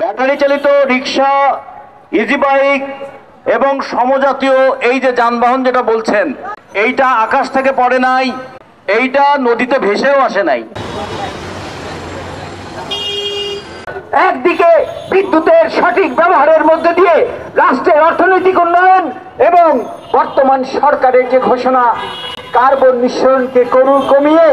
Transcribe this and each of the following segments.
Battery চালিত রিক্সা, easy bike এবং সমজাতীয় এই যে যানবাহন যেটা বলছেন, এইটা আকাশ থেকে পড়ে নাই, এইটা নদীতে ভেসেও আসে নাই। একদিকে বিদ্যুতের সঠিক ব্যবহারের মধ্যে দিয়ে রাষ্ট্রের অর্থনৈতিক উন্নয়ন এবং বর্তমান সরকারের যে ঘোষণা কার্বন নিঃসরণকে কমিয়ে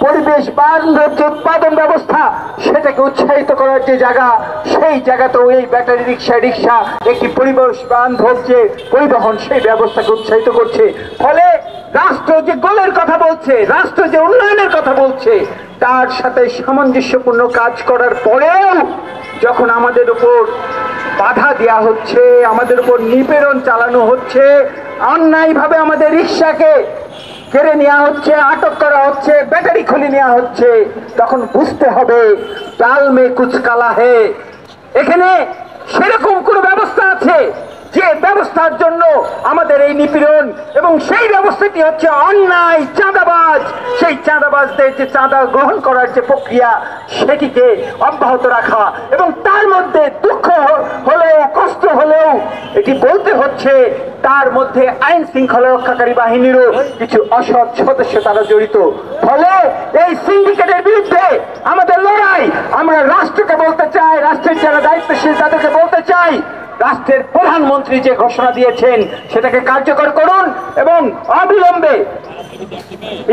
পরিবেশ বান্ধব যে উৎপাদন ব্যবস্থা সেটাকে উৎসাহিত করার যে জায়গা, সেই জায়গাতেও এই ব্যাটারি রিক্সা একটি পরিবেশ বান্ধব যে পরিবহন সেই ব্যবস্থাকে উৎসাহিত করছে। ফলে রাষ্ট্র যে গোলের কথা বলছে, রাষ্ট্র যে উন্নয়নের কথা বলছে, তার সাথে সামঞ্জস্যপূর্ণ কাজ করার পরেও যখন আমাদের উপর বাধা দেওয়া হচ্ছে, আমাদের উপর নিপীড়ন চালানো হচ্ছে, অন্যায়ভাবে আমাদের রিক্সাকে কেড়ে নেওয়া হচ্ছে, আটক করা হচ্ছে, ব্যাটারি খুলে নেওয়া হচ্ছে, তখন বুঝতে হবে ডাল মে কুচ কালা হে। এখানে সেরকম কোন ব্যবস্থা আছে যে ব্যবস্থার জন্য আমাদের এই নিপীড়ন, এবং সেই ব্যবস্থাটি হচ্ছে অন্যায়, চাঁদাবাজ। সেই চাঁদাবাজদের যে চাঁদা গ্রহণ করার যে প্রক্রিয়া সেটিকে অব্যাহত রাখা, এবং তার মধ্যে দুঃখ হলেও কষ্ট হলেও এটি বলতে হচ্ছে তার মধ্যে আইন শৃঙ্খলা রক্ষাকারী বাহিনীরও কিছু অসৎ সদস্য তারা জড়িত। ফলে এই সিন্ডিকেটের বিরুদ্ধে আমাদের লড়াই, আমরা রাষ্ট্রকে বলতে চাই, রাষ্ট্রের যারা দায়িত্বশীল তাদেরকে বলতে চাই, রাষ্ট্রের প্রধানমন্ত্রী যে ঘোষণা দিয়েছেন সেটাকে কার্যকর করুন এবং অবিলম্বে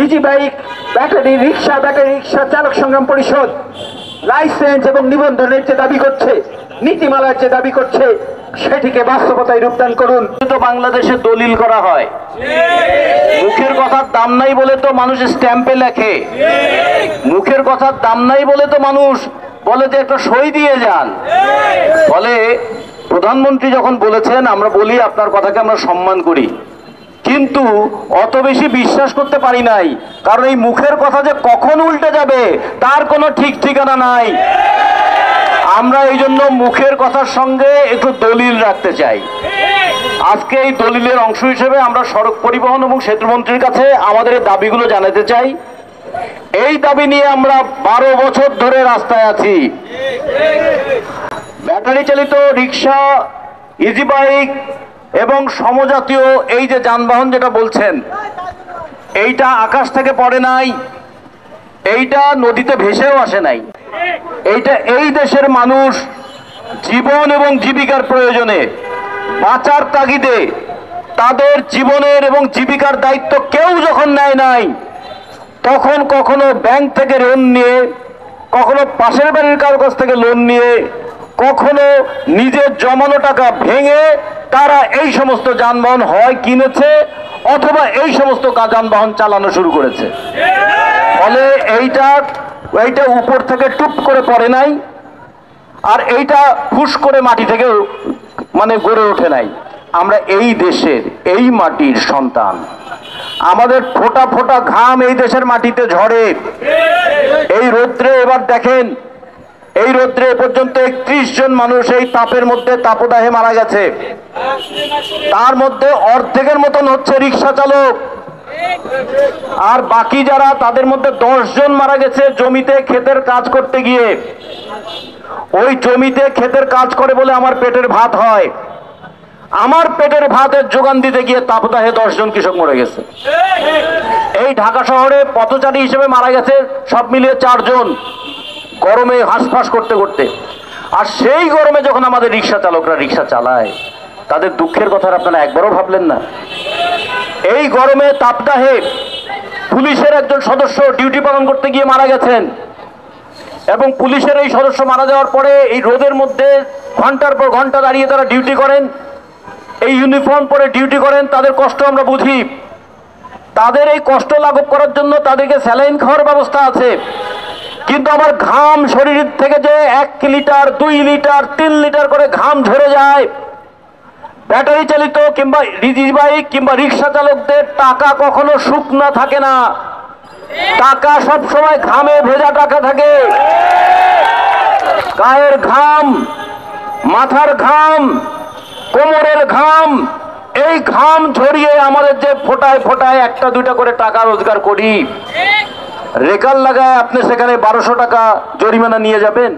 ইজি বাইক, ব্যাটারি রিক্সা চালক সংগ্রাম পরিষদ লাইসেন্স এবং নিবন্ধনের যে দাবি করছে, নীতিমালার যে দাবি করছে, সেটিকে বাস্তবতায় রূপদান করুন। তো বাংলাদেশে দলিল করা হয়, মুখের কথার দাম নাই বলে তো মানুষ স্ট্যাম্পে লেখে, মুখের কথার দাম নাই বলে তো মানুষ বলে যে একটা সই দিয়ে যান। ফলে প্রধানমন্ত্রী যখন বলেছেন, আমরা বলি আপনার কথাকে আমরা সম্মান করি, কিন্তু অত বেশি বিশ্বাস করতে পারি নাই, কারণ এই মুখের কথা যে কখন উল্টে যাবে তার কোনো ঠিক ঠিকানা নাই। আমরা এই জন্য মুখের কথার সঙ্গে একটু দলিল রাখতে চাই। আজকে এই দলিলের অংশ হিসেবে আমরা সড়ক পরিবহন এবং সেতুমন্ত্রীর কাছে আমাদের দাবিগুলো জানাতে চাই। এই দাবি নিয়ে আমরা 12 বছর ধরে রাস্তায় আছি। ব্যাটারি চালিত রিক্সা, ইজি বাইক এবং সমজাতীয় এই যে যানবাহন যেটা বলছেন, এইটা আকাশ থেকে পড়ে নাই, এইটা নদীতে ভেসেও আসে নাই। এইটা এই দেশের মানুষ জীবন এবং জীবিকার প্রয়োজনে, বাঁচার তাগিদে তাদের জীবনের এবং জীবিকার দায়িত্ব কেউ যখন নেয় নাই, তখন কখনো ব্যাংক থেকে লোন নিয়ে, কখনো পাশের বাড়ির কারো কাছ থেকে লোন নিয়ে, কখনো নিজের জমানো টাকা ভেঙে তারা এই সমস্ত যানবাহন হয় কিনেছে অথবা এই সমস্ত যানবাহন চালানো শুরু করেছে। ফলে এইটা উপর থেকে টুপ করে পড়ে নাই, আর এইটা ফুস করে মাটি থেকে গড়ে ওঠে নাই। আমরা এই দেশের, এই মাটির সন্তান, আমাদের ফোঁটা ফোঁটা ঘাম এই দেশের মাটিতে ঝরে। এই রৌদ্রে এবার দেখেন, এই রৌদ্রে এ পর্যন্ত 31 জন মানুষ এই তাপের মধ্যে তাপদাহে মারা গেছে। তার মধ্যে অর্ধেকের মতন হচ্ছে রিক্সা চালক, আর বাকি যারা, তাদের মধ্যে 10 জন মারা গেছে জমিতে ক্ষেতের কাজ করতে গিয়ে। ওই জমিতে ক্ষেতের কাজ করে বলে আমার পেটের ভাত হয়, আমার পেটের ভাতের যোগান দিতে গিয়ে তাপদাহে 10 জন কৃষক মরে গেছে। এই ঢাকা শহরে পথচারী হিসেবে মারা গেছে সব মিলিয়ে 4 জন, গরমে হাঁসফাঁস করতে করতে। আর সেই গরমে যখন আমাদের রিক্সা চালকরা রিক্সা চালায়, তাদের দুঃখের কথা আপনারা একবারও ভাবলেন না? এই গরমে তাপদাহে পুলিশের একজন সদস্য ডিউটি পালন করতে গিয়ে মারা গেছেন, এবং পুলিশের এই সদস্য মারা যাওয়ার পরে এই রোদের মধ্যে ঘন্টার পর ঘন্টা দাঁড়িয়ে তারা ডিউটি করেন, এই ইউনিফর্ম পরে ডিউটি করেন। তাদের কষ্ট আমরা বুঝি। তাদের এই কষ্ট লাঘব করার জন্য তাদেরকে স্যালাইন খাওয়ার ব্যবস্থা আছে, কিন্তু আমার ঘাম শরীর থেকে যে 1 লিটার 2 লিটার 3 লিটার করে ঘাম ঝরে যায়, ব্যাটারি চালিত কিংবা ইজি বাইক কিংবা রিক্সা চালকদের টাকা কখনো শুকনা থাকে না, টাকা সব সময় ঘামে ভেজা টাকা থাকে। গায়ের ঘাম, মাথার ঘাম, কোমরের ঘাম, এই ঘাম ঝরিয়ে আমাদের যে ফোটায় ফোটায় 1-2 করে টাকা রোজগার করি, রেকার লাগায় আপনি সেখানে 1200 টাকা জরিমানা নিয়ে যাবেন।